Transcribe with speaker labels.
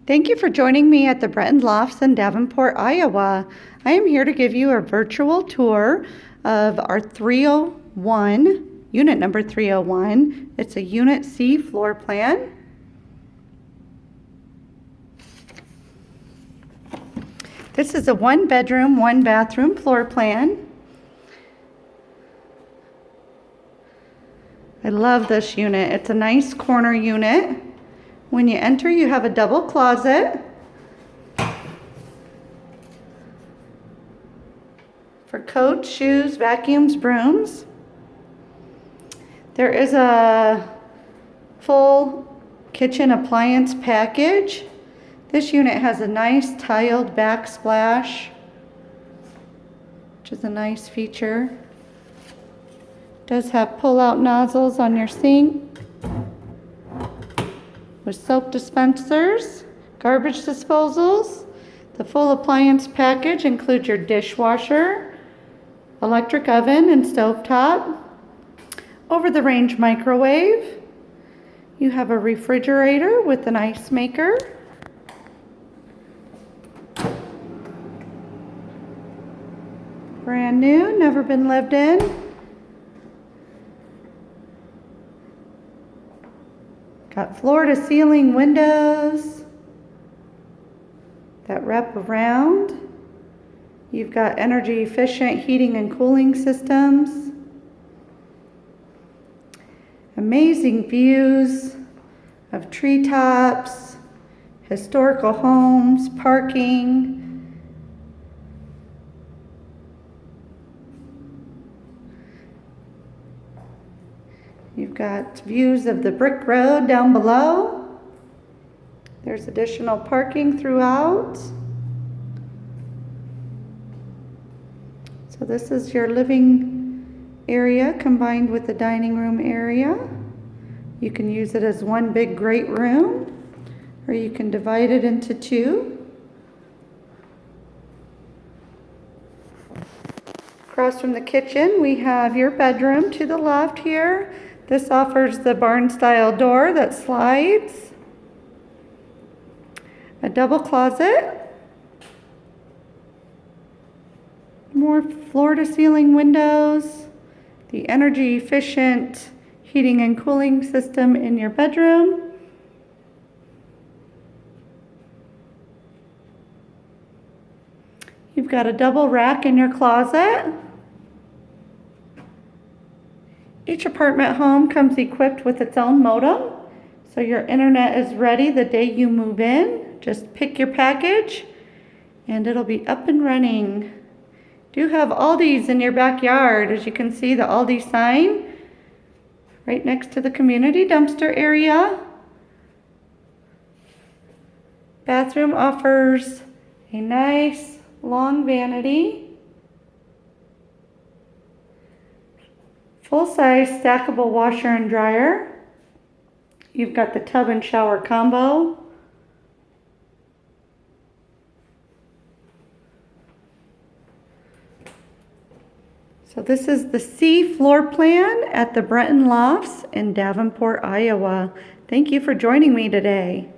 Speaker 1: Thank you for joining me at the Brenton Lofts in Davenport, Iowa. I am here to give you a virtual tour of our 301, unit number 301. It's a Unit C floor plan. This is a 1-bedroom, 1-bathroom floor plan. I love this unit. It's a nice corner unit. When you enter, you have a double closet for coats, shoes, vacuums, brooms. There is a full kitchen appliance package. This unit has a nice tiled backsplash, which is a nice feature. It does have pull-out nozzles on your sink with soap dispensers, garbage disposals. The full appliance package includes your dishwasher, electric oven and stovetop, over-the-range microwave. You have a refrigerator with an ice maker. Brand new, never been lived in. Got floor-to-ceiling windows that wrap around. You've got energy-efficient heating and cooling systems. Amazing views of treetops, historical homes, parking. You've got views of the brick road down below. There's additional parking throughout. So this is your living area combined with the dining room area. You can use it as one big great room, or you can divide it into two. Across from the kitchen, we have your bedroom to the left here. This offers the barn-style door that slides, a double closet, more floor-to-ceiling windows, the energy-efficient heating and cooling system in your bedroom. You've got a double rack in your closet. Each apartment home comes equipped with its own modem, so your internet is ready the day you move in. Just pick your package and it'll be up and running. Do have Aldi's in your backyard. As you can see, the Aldi sign right next to the community dumpster area. Bathroom offers a nice long vanity. Full-size stackable washer and dryer. You've got the tub and shower combo. So this is the C floor plan at the Brenton Lofts in Davenport, Iowa. Thank you for joining me today.